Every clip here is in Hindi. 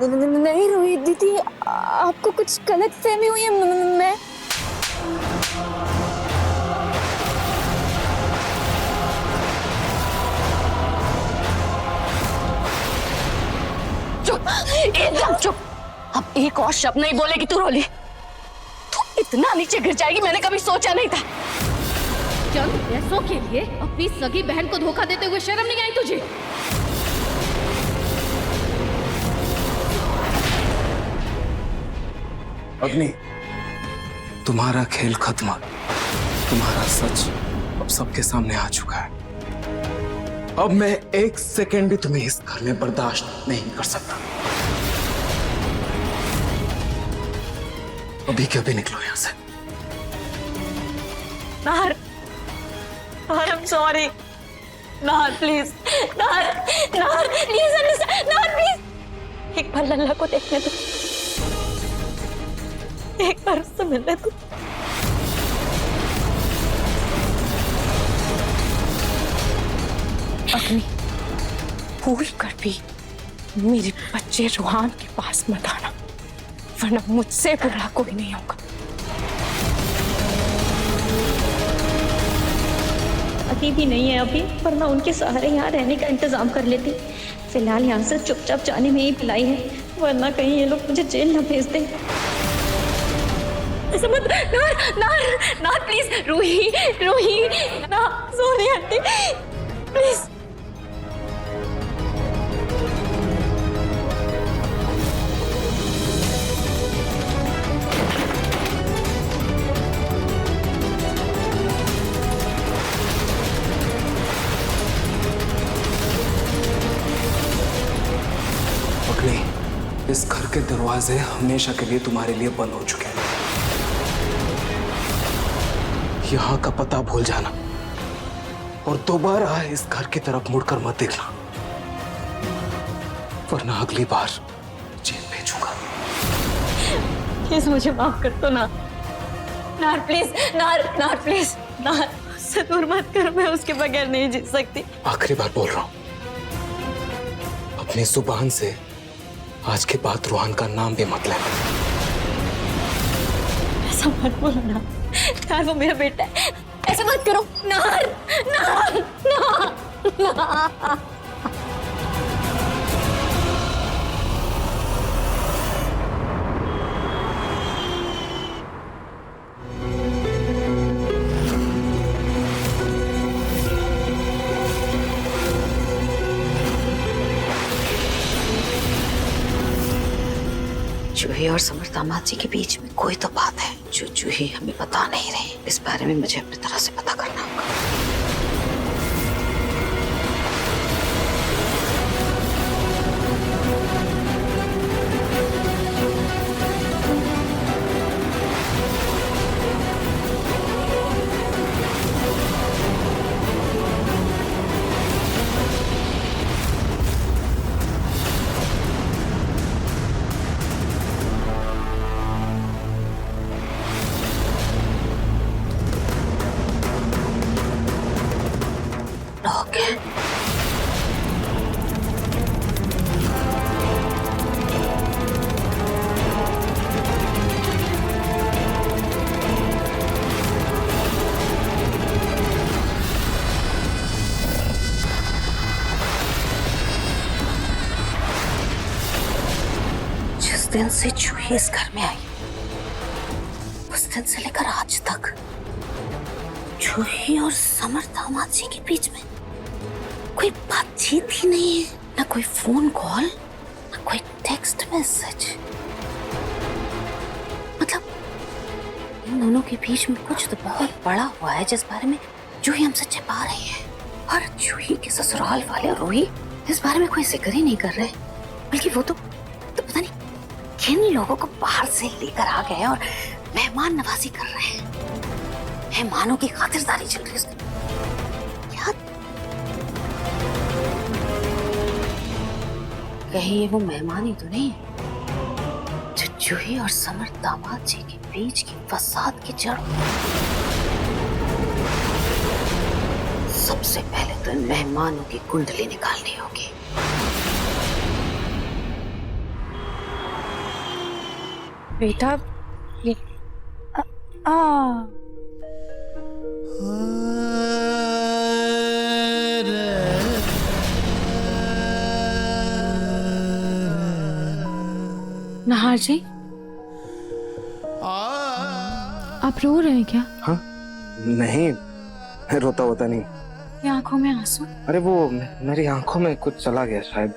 नहीं रोहित दीदी, आपको कुछ गलत फहमी हुई है। मैं चुप, एकदम चुप। अब एक और शब्द नहीं बोलेगी तू रोली। तू इतना नीचे गिर जाएगी मैंने कभी सोचा नहीं था। चंद पैसों के लिए अपनी सगी बहन को धोखा देते हुए शर्म नहीं आई तुझे? अग्नि, तुम्हारा खेल खत्म। तुम्हारा सच अब सबके सामने आ चुका है। अब मैं एक सेकेंड भी तुम्हें इस घर में बर्दाश्त नहीं कर सकता। अभी के अभी निकलो यहां से। Nahar, Nahar, I'm sorry. Nahar please, Nahar, Nahar please understand, Nahar please. एक बार लल्ला को देखने दो, एक बार उससे मिलने दो। अग्नि, भूल कर भी मेरे बच्चे रूहान के पास मत आना, वरना मुझसे बुरा कोई नहीं होगा। अभी भी नहीं है अभी, वरना उनके सहारे यहाँ रहने का इंतजाम कर लेती। फिलहाल यहाँ से चुपचाप जाने में ही भलाई है, वरना कहीं ये लोग मुझे जेल न भेज दें। ऐसा मत, नाहर, नाहर, नाहर प्लीज। रूही, रूही, ना सोनी आंटी प्लीज। अग्नि, इस घर के दरवाजे हमेशा के लिए तुम्हारे लिए बंद हो चुके हैं। यहाँ का पता भूल जाना और दोबारा इस घर की तरफ मुड़कर मत देखना, वरना अगली बार जेल भेजूंगा। प्लीज मुझे माफ कर दो ना, नाहर प्लीज, नाहर, नाहर प्लीज, नाहर उससे दूर मत करो, मैं उसके बगैर नहीं जी सकती। आखिरी बार बोल रहा हूं, अपनी जुबान से आज के बाद रूहान का नाम भी मत लेना। ऐसा मत बोलो ना, नाहर वो मेरा बेटा है, ऐसा मत करो नाहर, नाहर, नाहर, नाहर। जूही और समर दामाद जी के बीच में कोई तो बात है जो जूही हमें बता नहीं रही। इस बारे में मुझे अपनी तरह से पता करना होगा। ओके, जिस दिन से जूही इस घर में आई, उस दिन से लेकर आज तक जूही और समर दामाद जी के बीच में कोई बातचीत ही नहीं है, ना कोई फोन कॉल, ना कोई टेक्स्ट मैसेज। मतलब इन दोनों के बीच में कुछ तो बहुत बड़ा हुआ है जिस बारे में जूही हमसे छिपा रही है। और जूही के ससुराल वाले और रूही इस बारे में कोई जिक्र ही नहीं कर रहे, बल्कि वो तो पता नहीं किन लोगों को बाहर से लेकर आ गए और मेहमान नवाजी कर रहे हैं। मेहमानों की खातिरदारी चल रही है। क्या कहीं ये वो मेहमान ही तो नहीं है जो जूही और समर दामाद जी के बीच की फसाद की जड़? सबसे पहले तो इन मेहमानों की कुंडली निकालनी होगी। बेटा ये आ नाहर जी, आप रो रहे हैं क्या? हाँ नहीं, रोता होता नहीं। ये आंखों में आंसू? अरे वो मेरी आंखों में कुछ चला गया शायद।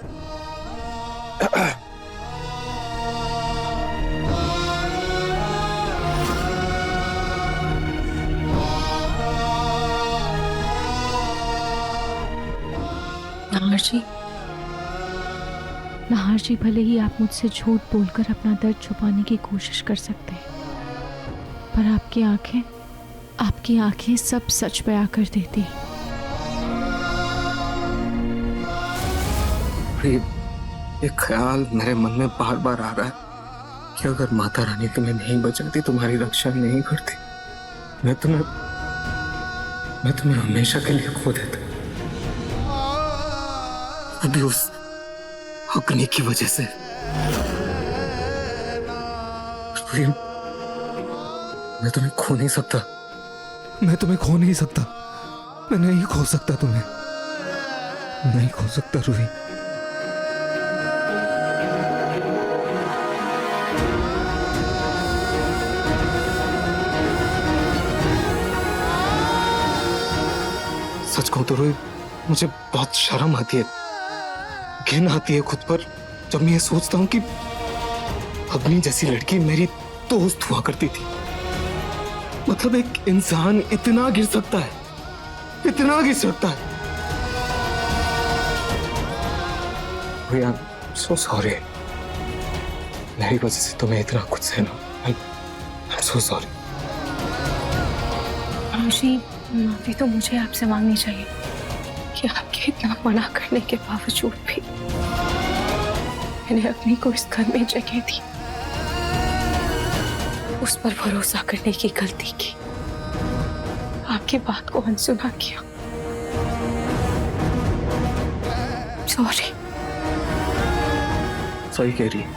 नाहर जी, भले ही आप मुझसे झूठ बोलकर अपना दर्द छुपाने की कोशिश कर सकते हैं, पर आपकी आंखें सब सच बयां कर देती हैं। ये ख्याल मेरे मन में बार बार आ रहा है कि अगर माता रानी तुम्हें नहीं बचाती, तुम्हारी रक्षा नहीं करती, मैं तुम्हें हमेशा के लिए खो देता। अभी उस अग्नि की वजह से मैं तुम्हें खो नहीं सकता। मैं तुम्हें खो नहीं सकता। मैं नहीं खो सकता तुम्हें। नहीं खो सकता रूही। सच कहूं तो रूही, मुझे बहुत शर्म आती है, घिन आती है खुद पर, जब मैं ये सोचता हूं कि अग्नि जैसी लड़की मेरी दोस्त हुआ करती थी। मतलब एक इंसान इतना गिर सकता है, इतना गिर सकता है। I am so sorry. मेरी वजह से तुम्हें इतना कुछ सहना। I am so sorry. माफी तो मुझे आपसे मांगनी चाहिए कि आपके इतना मना करने के बावजूद भी मैंने अग्नि को इस घर में जगह दी, उस पर भरोसा करने की गलती की, आपकी बात को अनसुना किया। सॉरी। सही कह रही है।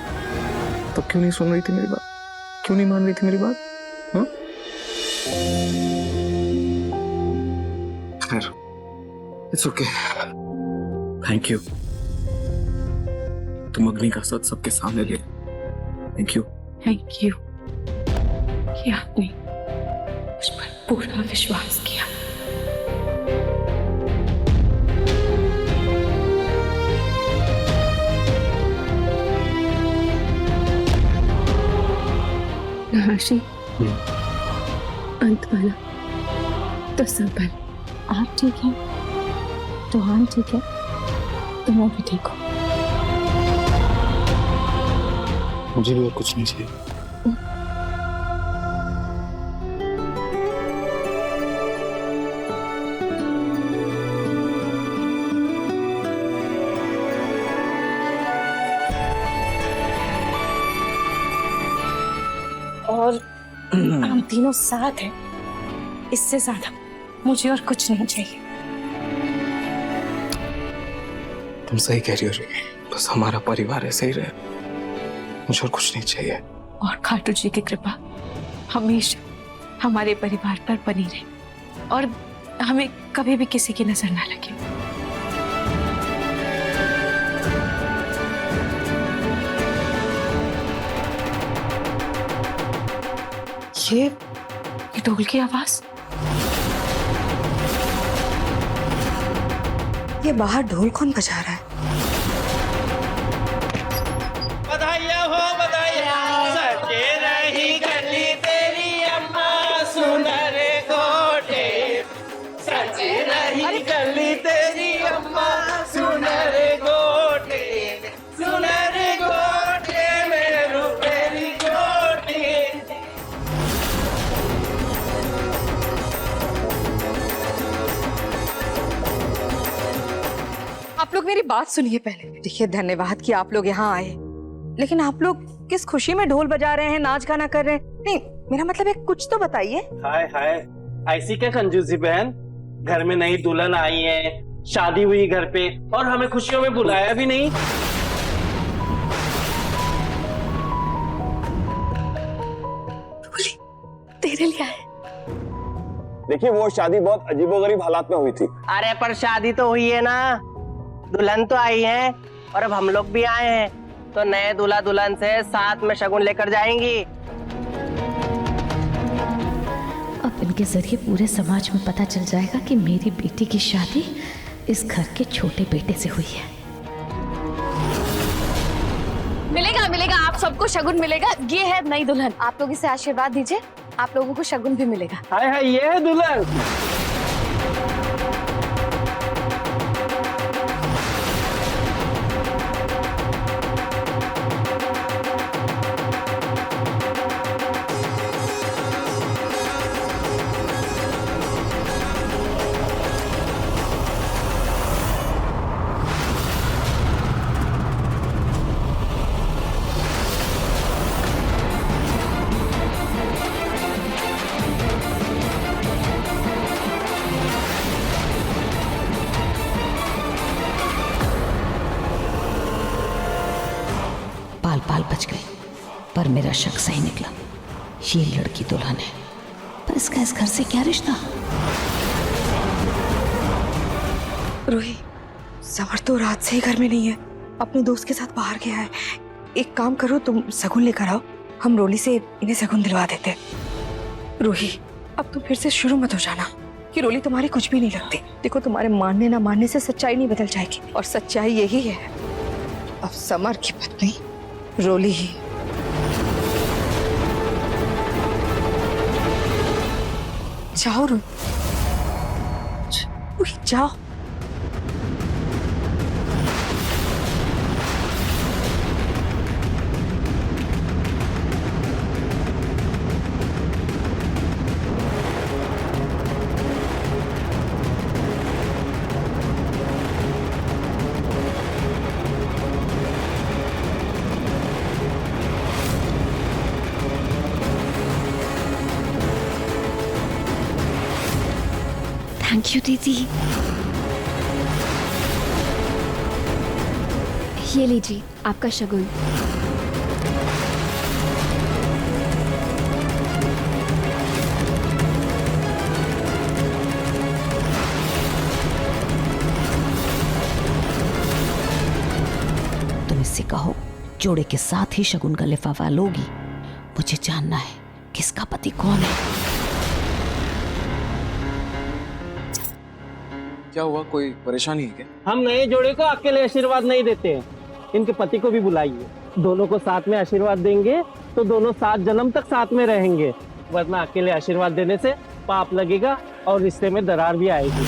तो क्यों नहीं सुन रही थी मेरी बात? क्यों नहीं मान रही थी मेरी बात? हाँ? खैर, इट्स ओके। Thank you. तुम अग्नि का सच सबके सामने ले। Thank you. थैंक यू कि आपने मुझ पर पूरा विश्वास किया। नाहर, अंत वाला तो संभल। आप ठीक हैं, रोहान ठीक है, तो मैं भी ठीक हूँ। मुझे भी और कुछ नहीं चाहिए। और हम तीनों साथ हैं, इससे ज्यादा मुझे और कुछ नहीं चाहिए। तुम सही कह रही हो रूही। बस हमारा परिवार ऐसे ही रहे, मुझे और कुछ नहीं चाहिए। और खाटू जी की कृपा हमेशा हमारे परिवार पर बनी रहे और हमें कभी भी किसी की नजर ना लगे। ये ढोल की आवाज। ये बाहर ढोल कौन बजा रहा है? बधाइयाँ हो बधाइयाँ, सजे रही गली तेरी अम्मा सुनर गोटे, सजे रही गली तेरी अम्मा सुनर गोटे, सुनर गोटे में रुपेरी गोटे। आप लोग मेरी बात सुनिए पहले। देखिए, धन्यवाद कि आप लोग यहाँ आए, लेकिन आप लोग किस खुशी में ढोल बजा रहे हैं, नाच गाना कर रहे हैं? नहीं, मेरा मतलब है कुछ तो बताइए। हाय हाय, ऐसी क्या कंजूसी बहन। घर में नई दुल्हन आई है, शादी हुई घर पे, और हमें खुशियों में बुलाया भी नहीं। मेरे लिए आए। देखिए वो शादी बहुत अजीबोगरीब हालात में हुई थी। अरे पर शादी तो हुई है ना, दुल्हन तो आई है और अब हम लोग भी आए हैं, तो नए दूल्हा दुल्हन से साथ में शगुन लेकर जाएंगी। अब इनके जरिए पूरे समाज में पता चल जाएगा कि मेरी बेटी की शादी इस घर के छोटे बेटे से हुई है। मिलेगा मिलेगा, आप सबको शगुन मिलेगा। ये है नई दुल्हन, आप लोग इसे आशीर्वाद दीजिए, आप लोगों को शगुन भी मिलेगा। हाय हाय, ये है दुल्हन। पाल पाल बच गई, पर मेरा शक सही निकला। ये लड़की दुल्हन है, पर इसका इस घर से क्या रिश्ता? रूही, समर तो रात से ही घर में नहीं है, अपने दोस्त के साथ बाहर गया है। एक काम करो, तुम शगुन लेकर आओ, हम रोली से इन्हें शगुन दिलवा देते। रूही, अब तुम फिर से शुरू मत हो जाना कि रोली तुम्हारी कुछ भी नहीं लगती। देखो, तुम्हारे मानने ना मानने से सच्चाई नहीं बदल जाएगी, और सच्चाई यही है, अब समर की पत्नी रोली ही। जाओ रूही, जाओ। थैंक यू दीदी। ये लीजिए आपका शगुन। तुम इससे कहो जोड़े के साथ ही शगुन का लिफाफा लोगी। मुझे जानना है किसका पति कौन है। क्या हुआ, कोई परेशानी है क्या? हम नए जोड़े को अकेले आशीर्वाद नहीं देते हैं, इनके पति को भी बुलाइए, दोनों को साथ में आशीर्वाद देंगे तो दोनों 7 जन्म तक साथ में रहेंगे, वरना अकेले आशीर्वाद देने से पाप लगेगा और रिश्ते में दरार भी आएगी।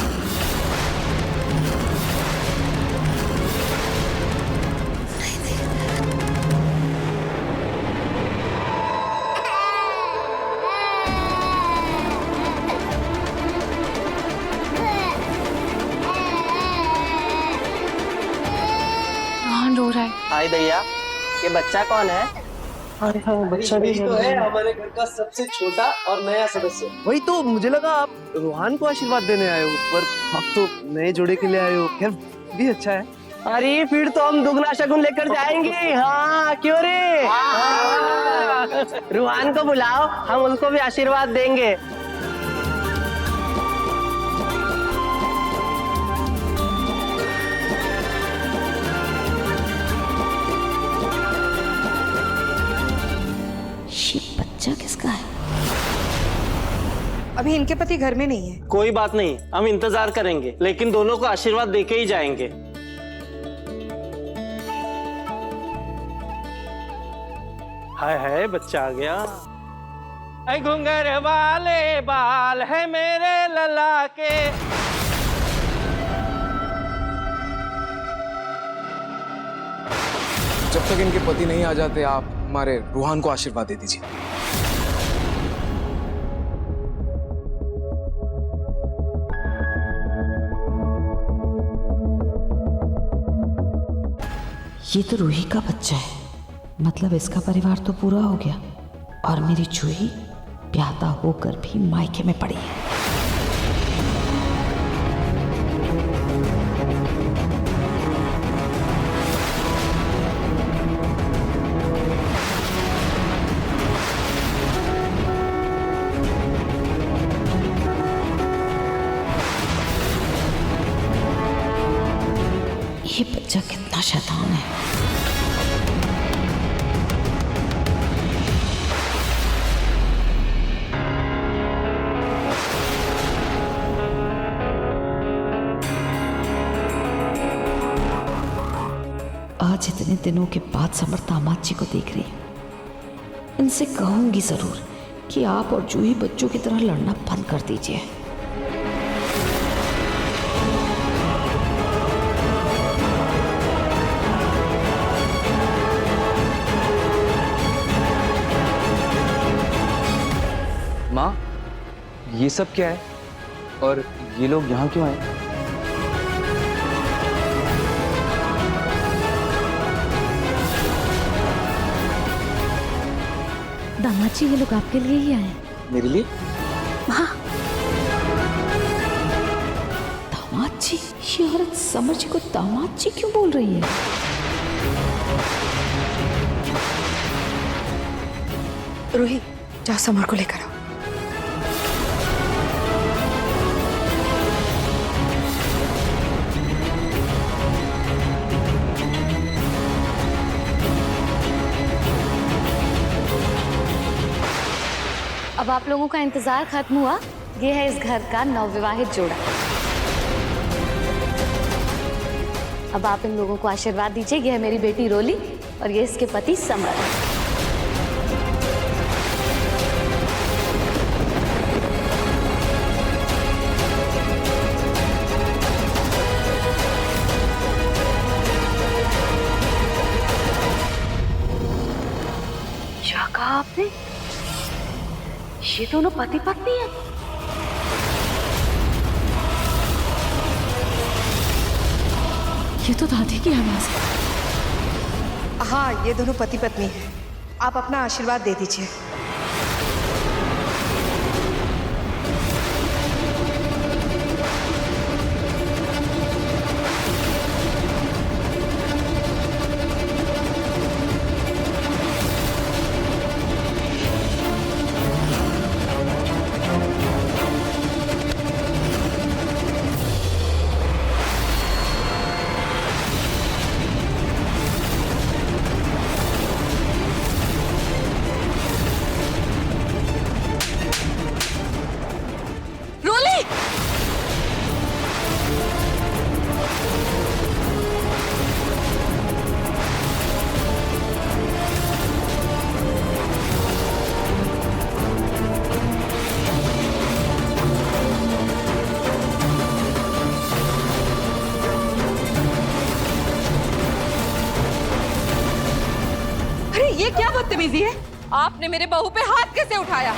रो रहा है। हाय भैया, ये बच्चा कौन है? बच्चा भी तो है हमारे घर का सबसे छोटा और नया सदस्य। वही तो मुझे लगा आप रूहान को आशीर्वाद देने आए हो, पर आप तो नए जोड़े के लिए आए हो। खैर भी अच्छा है। अरे फिर तो हम दुगना शगुन लेकर जाएंगे। हाँ क्यों रे? रूहान को बुलाओ, हम उनको भी आशीर्वाद देंगे। बच्चा किसका है? अभी इनके पति घर में नहीं है। कोई बात नहीं, हम इंतजार करेंगे, लेकिन दोनों को आशीर्वाद देके ही जाएंगे। हाय हाय, बच्चा आ गया। ऐ घुंघर वाले बाल है मेरे लला के। जब तक इनके पति नहीं आ जाते, आप हमारे रूहान को आशीर्वाद दे दीजिए। ये तो रूही का बच्चा है, मतलब इसका परिवार तो पूरा हो गया, और मेरी जूही प्यादा होकर भी मायके में पड़ी है। कितना शैतान है। आज इतने दिनों के बाद समर दामाद जी को देख रही हूँ। इनसे कहूंगी जरूर कि आप और जूही बच्चों की तरह लड़ना बंद कर दीजिए। माँ, ये सब क्या है और ये लोग यहाँ क्यों आए? दामाद जी, ये लोग आपके लिए ही आए। मेरे लिए? दामाद जी? ये औरत समर जी को दामाद जी क्यों बोल रही है? रूही, जाओ समर को लेकर आओ। अब आप लोगों का इंतजार खत्म हुआ। ये है इस घर का नवविवाहित जोड़ा। अब आप इन लोगों को आशीर्वाद दीजिए। ये है मेरी बेटी रोली और ये इसके पति समर। क्या कहा आपने? ये दोनों पति पत्नी हैं? ये तो दादी की आवाज है। हाँ, ये दोनों पति पत्नी हैं। आप अपना आशीर्वाद दे दीजिए। ये क्या बदतमीजी है? आपने मेरे बहू पे हाथ कैसे उठाया?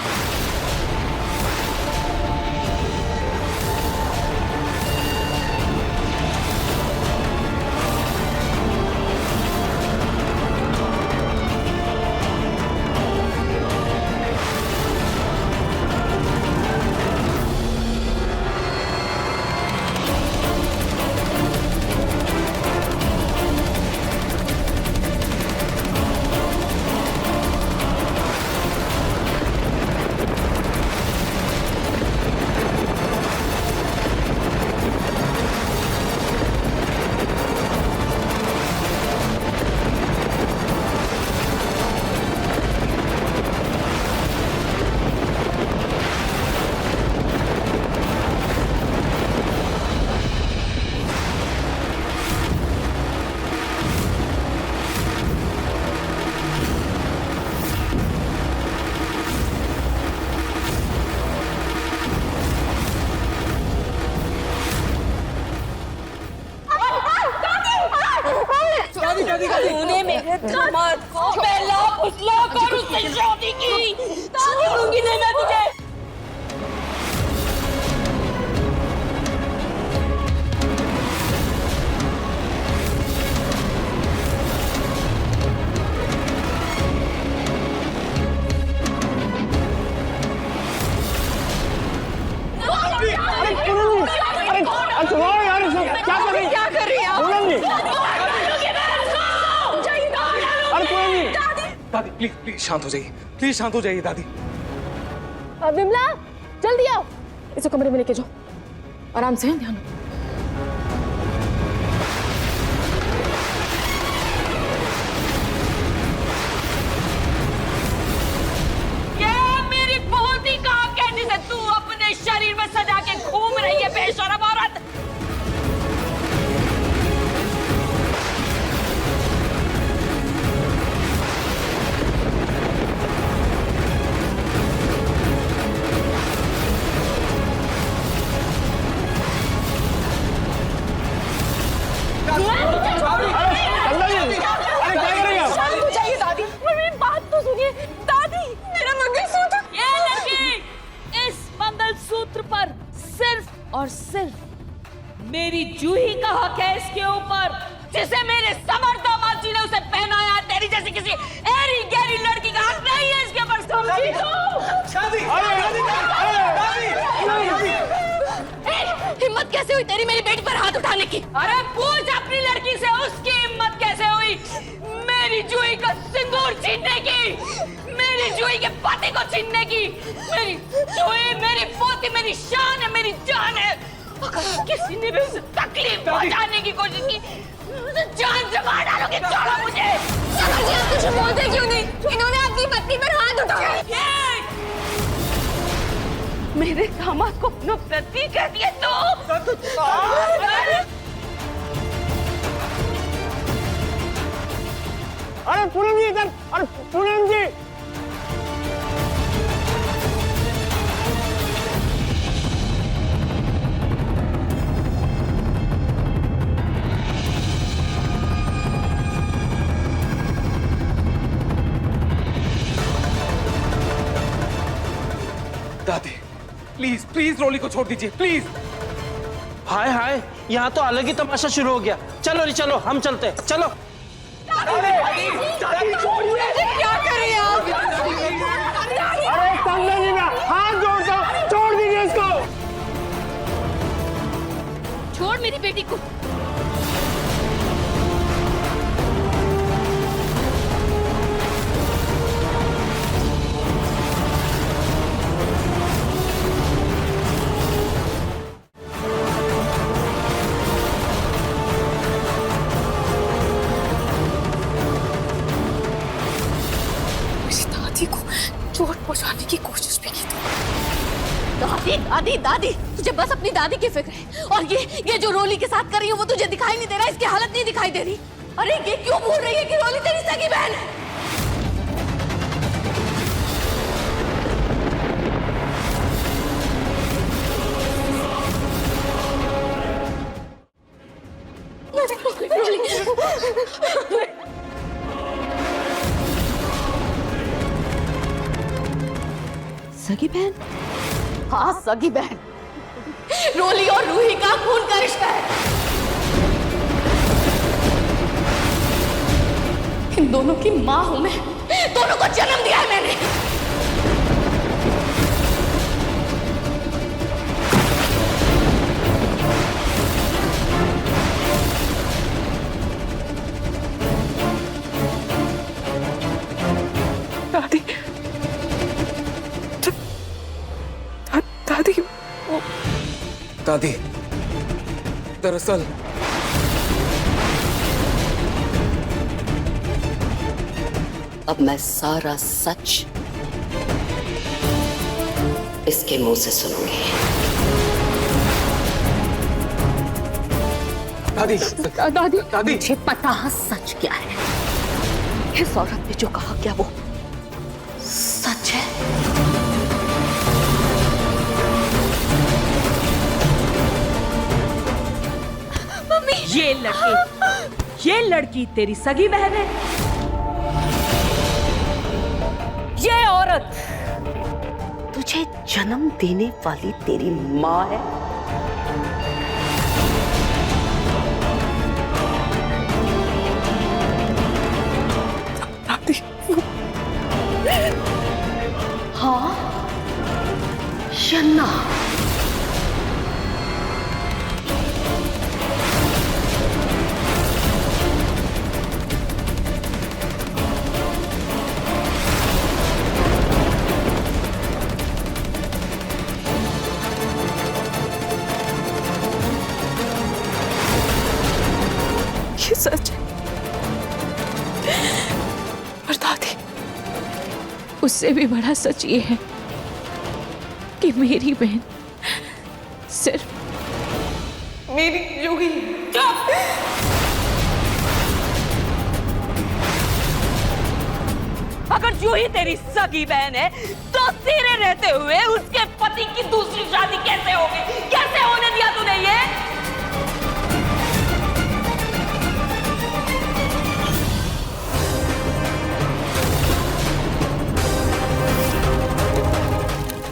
तूने मेरे दामाद को पहला फुसला कर उससे शादी की। दूंगी नहीं मैं तुझे। क्या कर रही है? दादी प्लीज प्लीज शांत हो जाइए, प्लीज शांत हो जाइए दादी। विमला, जल्दी आओ। इसे कमरे में लेके जाओ। आराम से, ध्यान रखो। मेरी जूही का हक है इसके ऊपर, जिसे मेरे समर दामाद जी ने उसे पहनाया। तेरी जैसी किसी एरी गैरी लड़की का हक नहीं है इसके ऊपर, समझी तू? हिम्मत कैसे हुई तेरी मेरी बेटी पर हाथ उठाने की? अरे पूछ अपनी लड़की से उसकी हिम्मत कैसे हुई मेरी जूही का सिंदूर छीनने की, मेरी जूही के पति को छीनने की। मेरी जूही मेरी पोती, मेरी शान है, मेरी जान है। अगर किसी ने भी उसे तकलीफ पहुंचाने की कोशिश की, उसे जान से मार डालोगे। छोड़ो मुझे। समझिए, आप कुछ बोलते क्यों नहीं? इन्होंने अपनी पत्नी पर हाथ उठाया। मेरे दामाद को अपना पति कहती है तू? अरे पूनम जी इधर, अरे पूनम जी। दादी प्लीज प्लीज रोली को छोड़ दीजिए प्लीज। हाय हाय, यहाँ तो अलग ही तमाशा शुरू हो गया। चलो रे चलो, हम चलते हैं, चलो। क्या कर रही हैं आप? अरे समझे नहीं मैं, हाथ जोड़ता हूं, छोड़ दीजिए इसको। छोड़ मेरी बेटी को। चोट पहुंचाने की कोशिश भी की थी। दादी दादी दादी, तुझे बस अपनी दादी की फिक्र है। और ये जो रोली के साथ कर रही है वो तुझे दिखाई नहीं दे रहा, इसकी हालत नहीं दिखाई दे रही। अरे ये क्यों भूल रही है कि रोली तेरी सगी बहन है? सगी बहन? हाँ सगी बहन। रोली और रूही का खून का रिश्ता है। इन दोनों की माँ हूं मैं, दोनों को जन्म दिया है मैंने। दादी दादी दादी दरअसल अब मैं सारा सच इसके मुंह से सुनूंगी। दादी दादी दादी मुझे पता है सच क्या है। इस औरत ने जो कहा क्या वो सच है? ये लड़की तेरी सगी बहन है। ये औरत तुझे जन्म देने वाली तेरी माँ है। दादी हाँ या ना? ये सच है। और दादी उससे भी बड़ा सच ये है कि मेरी बहन सिर्फ मेरी जूही। अगर जूही तेरी सगी बहन है तो तेरे रहते हुए उसके पति की दूसरी शादी कैसे होगी? कैसे होने दिया तूने ये?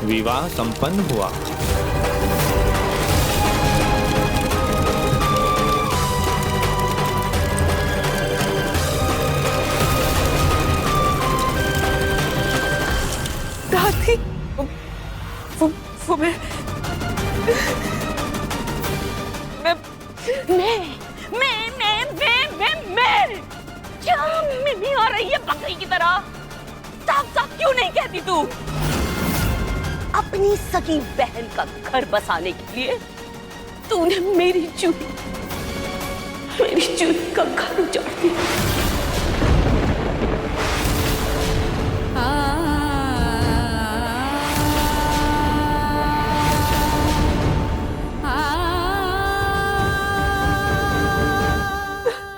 विवाह संपन्न हुआ। दादी वो मैं क्या मिमी आ रही है बकरी की तरह? साफ साफ क्यों नहीं कहती तू? अपनी सगी बहन का घर बसाने के लिए तूने मेरी जूही का घर उजाड़ दिया।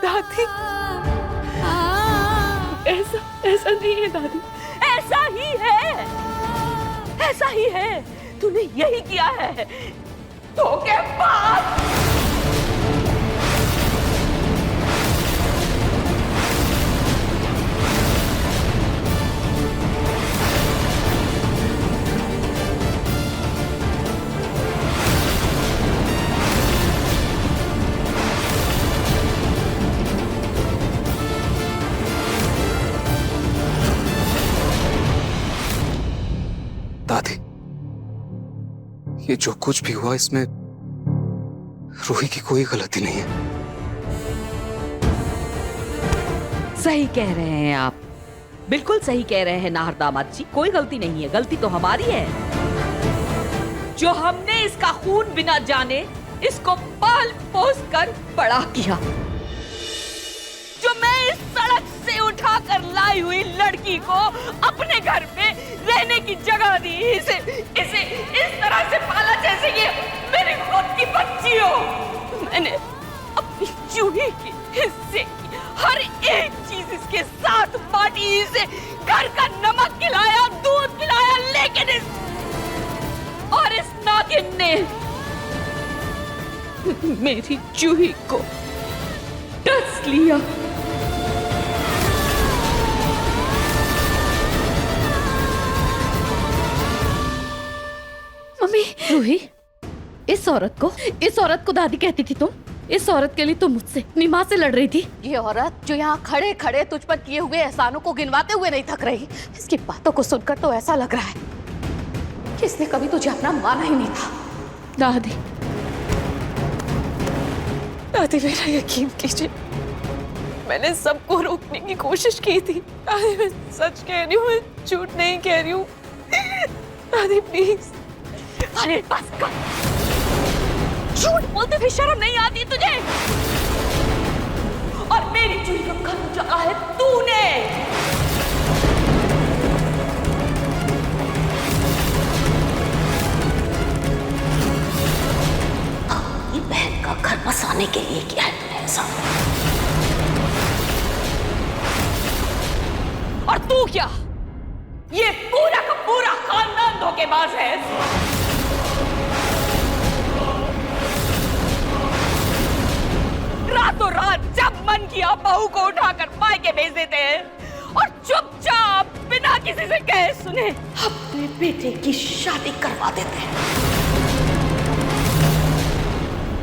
दादी ऐसा नहीं है दादी। ऐसा ही है। तूने यही किया है। धोखेबाज। दादी, ये जो कुछ भी हुआ इसमें रूही की कोई गलती नहीं है। सही कह रहे हैं आप, बिल्कुल सही कह रहे हैं नाहर दामाद जी। कोई गलती नहीं है, गलती तो हमारी है जो हमने इसका खून बिना जाने इसको पाल पोस कर बड़ा किया। जो मैं इस सड़क से उठाकर लाई हुई लड़की को अपने घर में रहने की जगह दी, इसे इस तरह से पाला जैसे ये मेरी खुद की बच्ची हो। मैंने अपनी जूही के हिस्से की हर एक चीज इसके साथ बांटी, इसे घर का नमक खिलाया, दूध खिलाया, लेकिन इस नागिन ने मेरी जूही को डस लिया। मम्मी, रूही, इस औरत को दादी कहती थी तुम? इस औरत के लिए तुम मुझसे अपनी माँ से लड़ रही थी? ये औरत जो यहाँ खड़े खड़े तुझ पर किए हुए एहसानों को गिनवाते हुए नहीं थक रही, इसकी बातों को सुनकर तो ऐसा लग रहा है कि इसने कभी तुझे अपना माना ही नहीं था। दादी मेरा यकीन कीजिए, मैंने सबको रोकने की कोशिश की थी। दादी मैं सच कह रही हूँ, मैं झूठ नहीं कह रही हूँ। दादी प्लीज। अरे बस कर, झूठ बोलते भी शर्म नहीं आती तुझे? और मेरी जूही का घर उजाड़ा है तूने। अपनी बहन का घर बसाने के लिए किया है तूने ऐसा। और तू क्या? ये पूरा का पूरा खानदान धोखेबाज है। रातों रात जब मन किया बहू को उठाकर मायके भेज देते हैं और चुपचाप बिना किसी से कहे सुने अपने बेटे की शादी करवा देते हैं।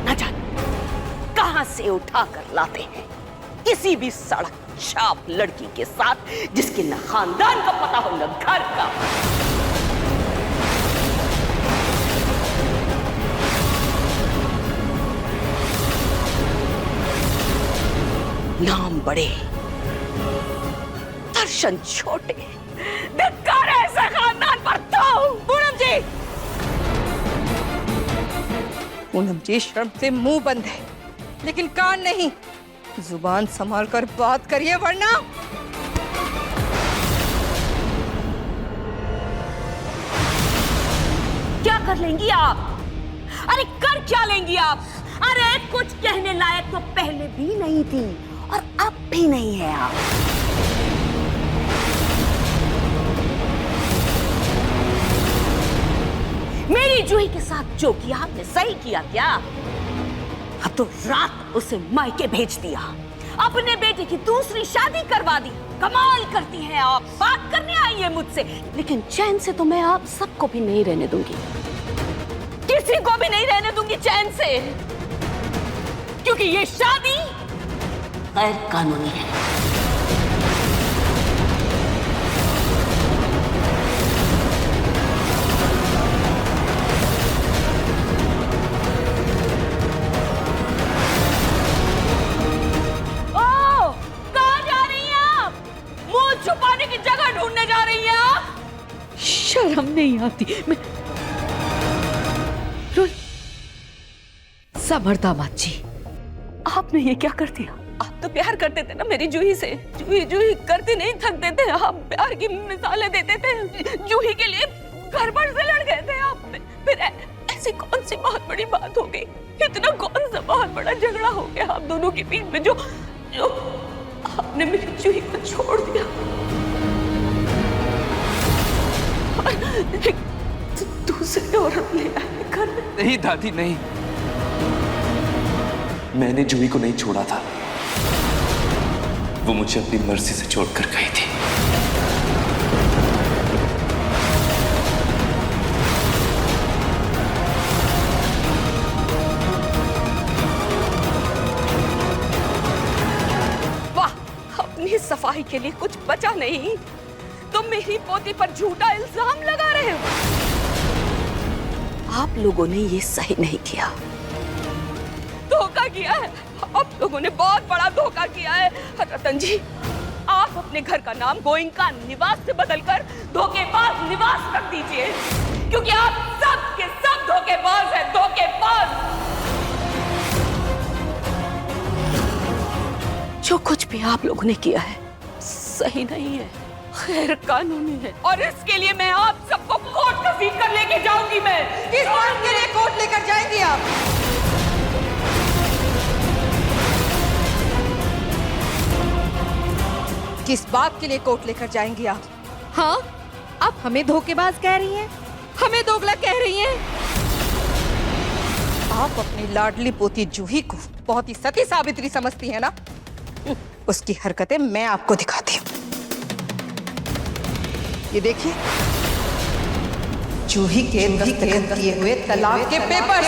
न जाने कहां से उठाकर लाते हैं किसी भी सड़क छाप लड़की के साथ, जिसके न खानदान का पता हो न घर का। नाम बड़े, दर्शन छोटे, धिक्कार है ऐसे खानदान पर। तो पूनम जी शर्म से मुंह बंद है लेकिन कान नहीं। जुबान संभाल कर बात करिए वरना। क्या कर लेंगी आप? अरे कर क्या लेंगी आप? अरे कुछ कहने लायक तो पहले भी नहीं थी और अब भी नहीं है आप। मेरी जूही के साथ जो किया आपने सही किया क्या? अब तो रात उसे मायके भेज दिया, अपने बेटे की दूसरी शादी करवा दी। कमाल करती हैं आप, बात करने आई है मुझसे, लेकिन चैन से तो मैं आप सबको भी नहीं रहने दूंगी, किसी को भी नहीं रहने दूंगी चैन से, क्योंकि ये शादी गैर कानूनी है। शर्म नहीं आती? मैं समर दामाद जी, आपने ये क्या कर दिया? आप तो प्यार करते थे ना मेरी जूही से। जूही जूही करते नहीं थकते थे। आप प्यार की मिसालें देते थे। जूही के लिए घर पर से लड़ गए थे आप। फिर ऐसी कौन सी बहुत बड़ी बात हो गई? इतना कौन सा बहुत बड़ा झगड़ा हो गया आप दोनों के बीच में जो जो आपने मेरी जूही को छोड़ दिया और एक दूसरे औरत ले आए घर में? नहीं दादी, नहीं, मैंने जूही को नहीं छोड़ा था। वो मुझे अपनी मर्जी से छोड़कर गई थी। वाह, अपनी सफाई के लिए कुछ बचा नहीं। तुम मेरी पोती पर झूठा इल्जाम लगा रहे हो। आप लोगों ने ये सही नहीं किया, धोखा किया है। आप लोगों ने बहुत बड़ा धोखा किया है। रतन जी, आप अपने घर का नाम गोइंका निवास से बदलकर धोखेबाज निवास रख दीजिए, क्योंकि आप सब के सब धोखेबाज हैं, धोखेबाज। जो कुछ भी आप लोगों ने किया है सही नहीं है, गैर कानूनी है, और इसके लिए मैं आप सबको कोर्ट कसीद कर लेके जाऊंगी। मैं किस बात के लिए कोर्ट लेकर जाएंगी आप? किस बात के लिए कोर्ट लेकर जाएंगी आप? हाँ, आप हमें धोखेबाज कह रही हैं, हमें दोगला कह रही हैं। आप अपनी लाडली पोती जूही को बहुत ही सती सावित्री समझती हैं ना? उसकी हरकतें मैं आपको दिखाती हूँ। ये देखिए, जूही के दस्तखत किए हुए तलाक के पेपर।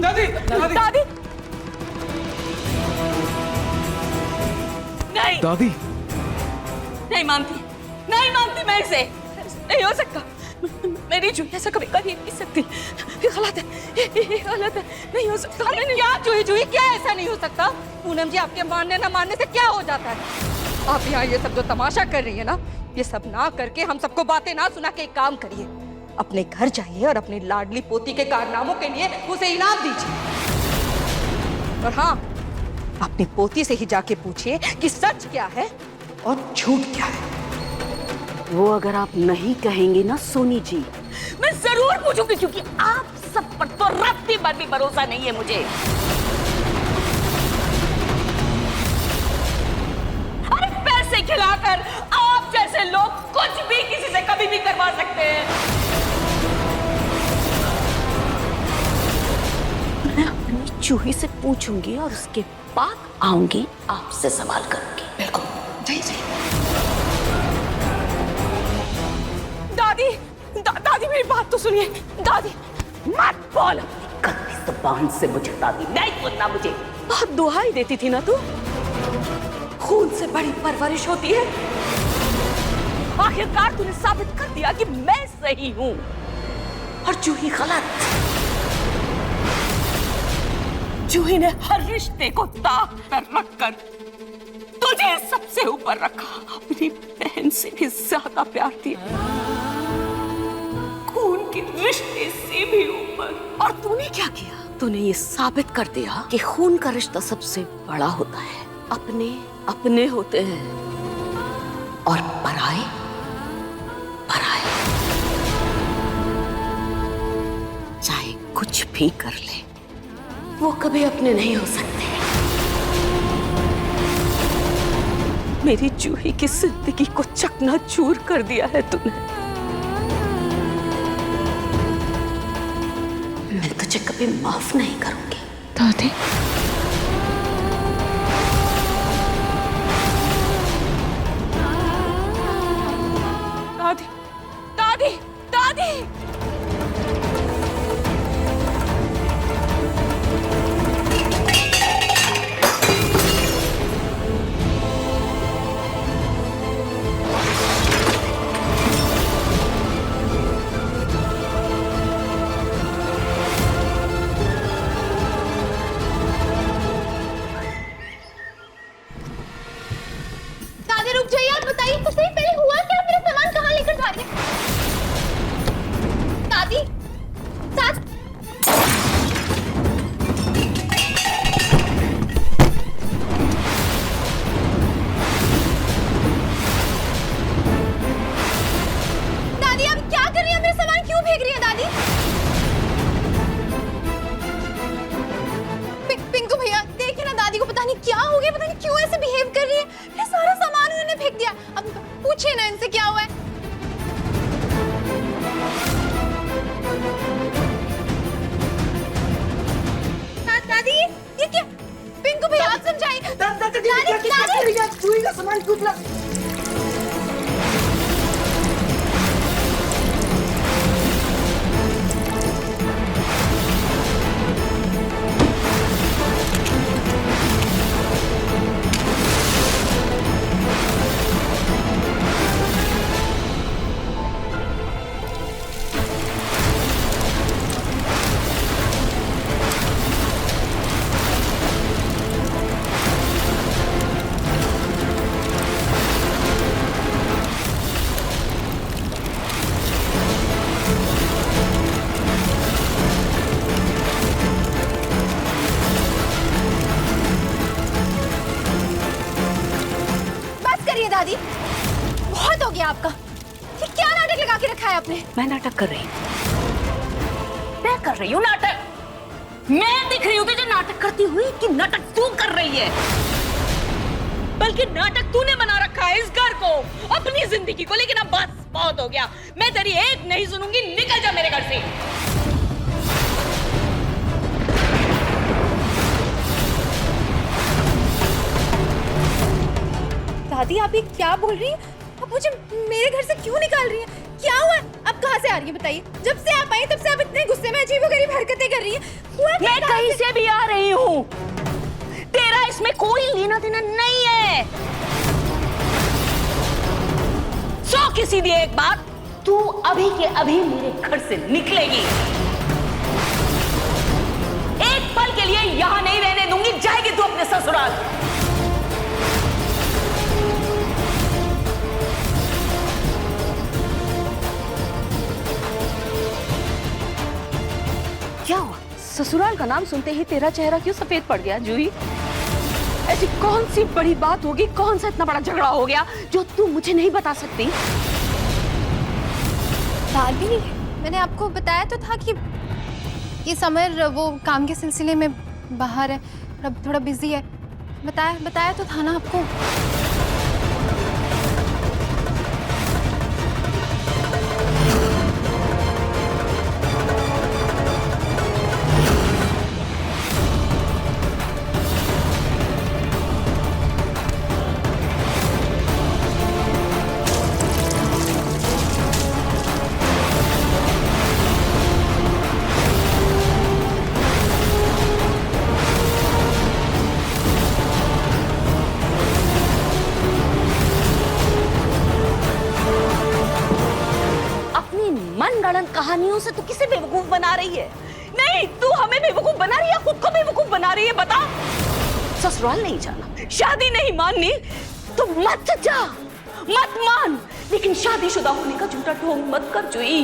दादी, दादी, नहीं, दादी, नहीं मानती, नहीं मानती मैं इसे। नहीं हो सकता, मेरी जूही ऐसा कभी कर ही नहीं सकती। ये गलत है, ये गलत है, नहीं हो सकता। अरे क्या जूही, क्या ऐसा नहीं हो सकता? पूनम जी, आपके मानने ना मानने से क्या हो जाता है? आप यहाँ ये सब जो तमाशा कर रही है ना, ये सब ना करके हम सबको बातें ना सुना के एक काम करिए, अपने घर जाइए और अपनी लाडली पोती के कारनामों के लिए उसे इनाम दीजिए। और हाँ, अपनी पोती से ही जाके पूछिए कि सच क्या है और झूठ क्या है। वो अगर आप नहीं कहेंगी ना सोनी जी, मैं जरूर पूछूंगी, क्योंकि आप सब पर तो रत्ती भर भी भरोसा नहीं है मुझे। अरे पैसे खिलाकर आप जैसे लोग कुछ भी किसी से कभी भी करवा सकते हैं। मैं अपनी जूही से पूछूंगी और उसके बाद आऊंगी, आपसे सवाल करूंगी। बिल्कुल, जी जी। दादी, दादी मेरी बात तो सुनिए। दादी, मत बोल कभी जुबान से मुझे दादी नहीं बोलना मुझे। बहुत दुहाई देती थी ना तू। खून से बड़ी परवरिश होती है। आखिरकार तूने साबित कर दिया कि मैं सही हूं और जूही गलत। जूही ने हर रिश्ते को दांव पर रखकर तुझे सबसे ऊपर रखा, अपनी बहन से भी ज्यादा प्यार दिया, खून के रिश्ते से भी ऊपर। और तूने क्या किया? तूने ये साबित कर दिया कि खून का रिश्ता सबसे बड़ा होता है। अपने अपने होते हैं और पराए पराए। चाहे कुछ भी कर ले, वो कभी अपने नहीं हो सकते। मेरी जूही की जिंदगी को चकनाचूर कर दिया है तूने। मैं तुझे कभी माफ नहीं करूंगी। दादी, दादी, दादी, दादी। क्या हो गया, पता नहीं क्यों ऐसे बिहेव कर रही है। ये सारा सामान उन्होंने फेंक दिया। अब पूछिए ना इनसे क्या हुआ है। दादी ये क्या? पिंकू भैया आप समझाइए। दादी चूही का सामान क्यों मिला? दादी बहुत हो गया आपका। ये क्या नाटक लगा के रखा है आपने? मैं नाटक कर रही हूँ, मैं कर रही हूँ नाटक। मैं दिख रही हूँ तुझे नाटक करती हुई कि नाटक तू कर रही है? बल्कि नाटक तूने बना रखा है इस घर को, अपनी जिंदगी को। लेकिन अब बस बहुत हो गया, मैं तेरी एक नहीं सुनूंगी। निकल जा मेरे घर से। दादी आप ये क्या बोल रही हैं? आप मुझे मेरे घर से क्यों निकाल रही हैं? क्या हुआ? आप कहाँ से आ रही हैं बताइए? जब से आप आई तब से आप इतने गुस्से में अजीबोगरीब हरकतें कर रही हैं। मैं कहीं से भी आ रही हूँ, तेरा इसमें कोई लेना देना नहीं है। सो की सीधी एक बात, तू अभी के अभी मेरे घर से निकलेगी। एक पल के लिए यहाँ नहीं रहने दूंगी। जाएगी तू अपने ससुराल। क्या हुआ? ससुराल का नाम सुनते ही तेरा चेहरा क्यों सफेद पड़ गया जूही? ऐसी कौन सी बड़ी बात होगी, कौन सा इतना बड़ा झगड़ा हो गया जो तू मुझे नहीं बता सकती? दादी मैंने आपको बताया तो था कि ये समर वो काम के सिलसिले में बाहर है, थोड़ा बिजी है। बताया तो था ना आपको। कहानियों से तू किसे बेवकूफ बना रही है? नहीं, तू हमें बेवकूफ बना रही है, खुद को बेवकूफ बना रही है। बता। ससुराल नहीं जाना, शादी नहीं माननी तो मत जा, मत मान। लेकिन शादीशुदा होने का झूठा ढोंग मत कर जूही।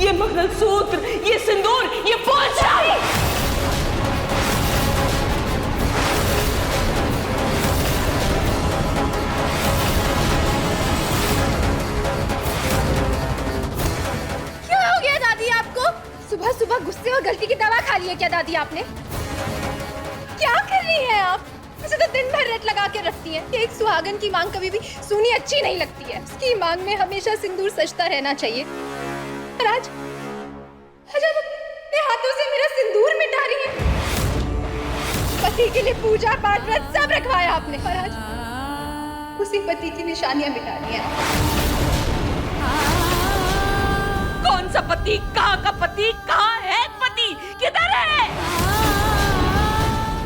ये मंगलसूत्र, ये सिंदूर, ये पोछाई, सुबह सुबह गुस्से और गलती की दवा खा ली है क्या दादी आपने? क्या कर रही हैं आप? मुझे तो दिन भर रट लगा के रखती हैं। एक सुहागन की मांग कभी भी सुनी अच्छी नहीं लगती है। उसकी मांग में हमेशा सिंदूर सजता रहना चाहिए। और आज आप अपने हाथों से मेरा सिंदूर मिटा रही हैं। पति के लिए पूजा पाठ व्रत सब रखवाया आपने, और आज उसी पति की निशानियां मिटा दी हैं। कौन सा पति? कहाँ का पति? कहाँ है पति? किधर है?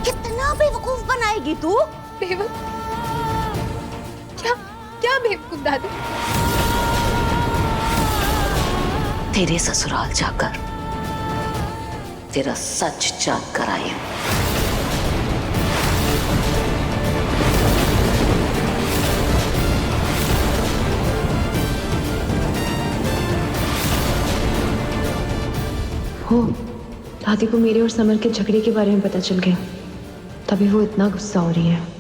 कितना बेवकूफ बनाएगी तू? क्या बेवकूफ दादी? तेरे ससुराल जाकर तेरा सच जाग कर आई हूं। हो दादी को मेरे और समर के झगड़े के बारे में पता चल गया, तभी वो इतना गुस्सा हो रही है।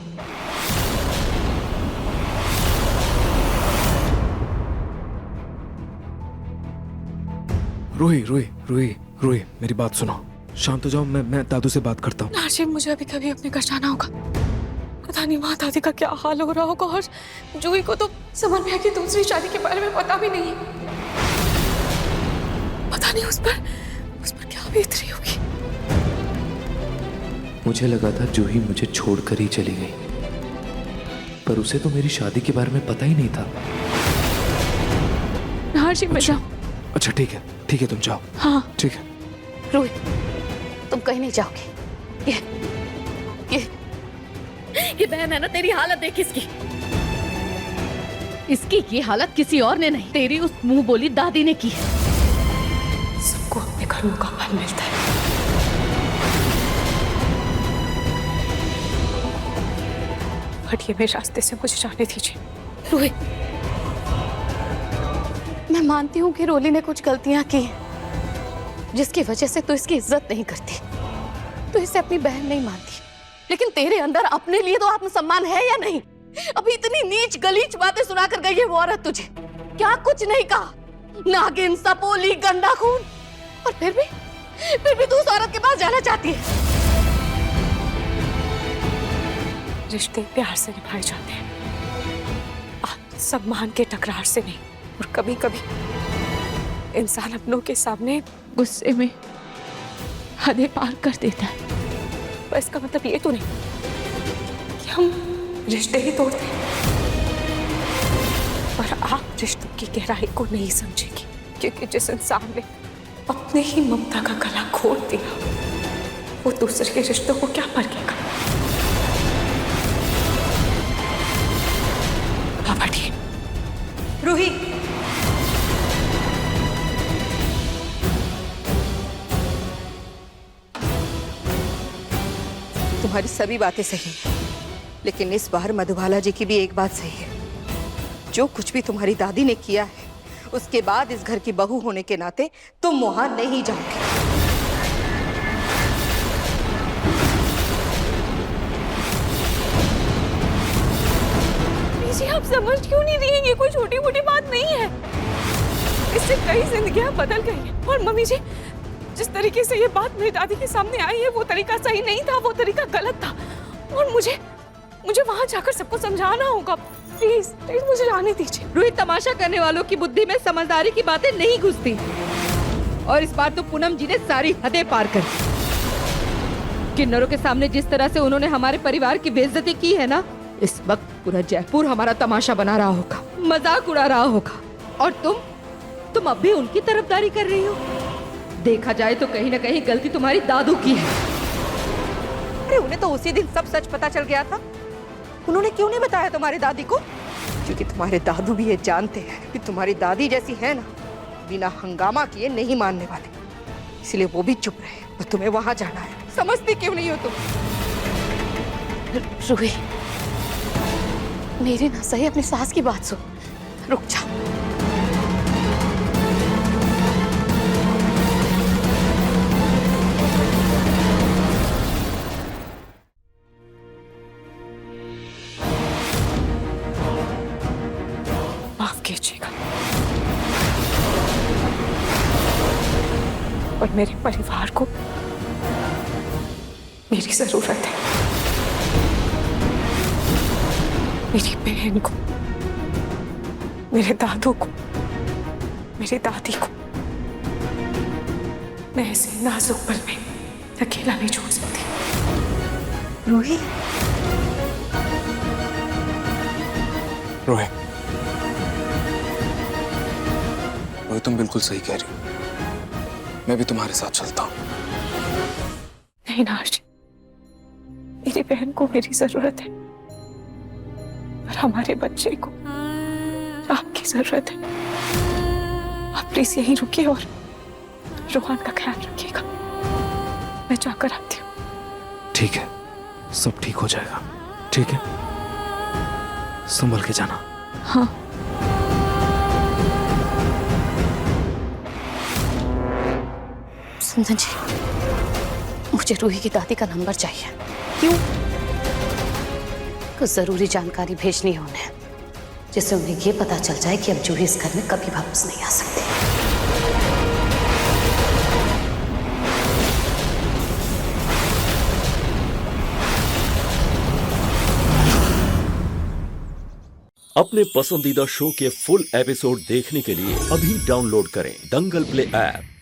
रूही, मेरी बात सुनो। शांत हो जाओ, मैं दादू से बात करता हूँ। नाशिम, मुझे अभी कभी अपने घर जाना होगा। पता नहीं वहाँ दादी का क्या हाल हो रहा होगा, और जूही को तो समर भैया की दूसरी शादी के बारे में पता भी नहीं है। पता नहीं उस पर क्या बीत रही होगी। मुझे लगा था जूही मुझे छोड़कर ही चली गई, पर उसे तो मेरी शादी के बारे में पता ही नहीं था। नाशिम, मैं जाऊं? अच्छा ठीक है तुम जाओ। हाँ ठीक है। रूही, तुम कहीं नहीं जाओगे। ये बहन है ना, तेरी हालत देख इसकी। इसकी ये हालत किसी और ने नहीं, तेरी उस मुंह बोली दादी ने की है। सबको अपने कर्मों का फल मिलता है। हटिए, मेरे रास्ते से मुझे जाने दीजिए। रोही, मैं मानती हूँ कि रोली ने कुछ गलतियां की जिसकी वजह से तू इसकी इज्जत नहीं करती, तू इसे अपनी बहन नहीं मानती, लेकिन तेरे अंदर अपने लिए तो आत्मसम्मान है या नहीं? अभी इतनी नीच गलीच बातें सुनाकर गई है वो औरत तुझे, क्या कुछ नहीं कहा? नागिन, सपोली, गंदा खून, और फिर भी तू उस औरत के पास जाना चाहती है। रिश्ते प्यार से निभाए जाते हैं, आत्मसम्मान के टकरार से नहीं। और कभी कभी इंसान अपनों के सामने गुस्से में हदें पार कर देता है। पर इसका मतलब ये तो नहीं कि हम रिश्ते ही तोड़ते हैं। पर आप रिश्तों की गहराई को नहीं समझेंगे, क्योंकि जिस इंसान ने अपने ही ममता का गला घोट दिया, वो दूसरे के रिश्तों को क्या परखेगा? आप हटिए। रूही, तुम्हारी सभी बातें सही हैं, लेकिन इस बार मधुबाला जी की भी एक बात सही है। जो कुछ भी तुम्हारी दादी ने किया है, उसके बाद इस घर की बहू होने के नाते तुम वहां नहीं जाओगे। जी, आप समझ क्यों नहीं रही हैं? ये कोई छोटी मोटी बात नहीं है। इससे कई जिंदगियां बदल गई हैं। और मम्मी जी, जिस तरीके से ये बात मेरी दादी के सामने आई है, वो तरीका सही नहीं था, वो तरीका गलत था। और मुझे वहां जाकर सबको समझाना होगा। प्लीज मुझे जाने दीजिए। रूही, तमाशा करने वालों की बुद्धि में समझदारी की बातें नहीं घुसती, और इस बार तो पूनम जी ने सारी हदें पार कर दी। किन्नरों के सामने जिस तरह से उन्होंने हमारे परिवार की बेइज्जती की है ना, इस वक्त पूरा जयपुर हमारा तमाशा बना रहा होगा, मजाक उड़ा रहा होगा, और तुम अब भी उनकी तरफदारी कर रही हो। देखा जाए तो कहीं ना कहीं गलती तुम्हारी दादू की है। अरे उन्हें तो उसी दिन सब सच पता चल गया था। उन्होंने क्यों नहीं बताया तुम्हारी दादी को? क्योंकि तुम्हारे दादू भी ये जानते हैं कि तुम्हारी दादी जैसी है ना, बिना हंगामा किए नहीं मानने वाले, इसलिए वो भी चुप रहे। और तुम्हें वहां जाना है, समझती क्यों नहीं हो तुम? रूही, मेरी ना सही अपनी सास की बात सुन, रुक जा। माफ कीजिएगा, और मेरे परिवार को मेरी जरूरत है। मेरी बहन को, मेरे दादू को, मेरी दादी को मैं ऐसे नाजुक पल में अकेला नहीं छोड़ सकती। रूही, रोहित, तुम बिल्कुल सही कह रही हो। मैं भी तुम्हारे साथ चलता हूँ। नहीं नाश, मेरी बहन को मेरी जरूरत है, और हमारे बच्चे को आपकी जरूरत है। आप प्लीज यहीं रुकिए और रोहन का ख्याल रखिएगा। मैं जाकर आती हूँ। ठीक है, सब ठीक हो जाएगा। ठीक है, संभल के जाना। हाँ। सुंदर जी, मुझे रूही की दादी का नंबर चाहिए। क्यों? कुछ जरूरी जानकारी भेजनी है उन्हें, जिससे उन्हें ये पता चल जाए कि अब जूही इस घर में कभी वापस नहीं आ सकती। अपने पसंदीदा शो के फुल एपिसोड देखने के लिए अभी डाउनलोड करें दंगल प्ले ऐप।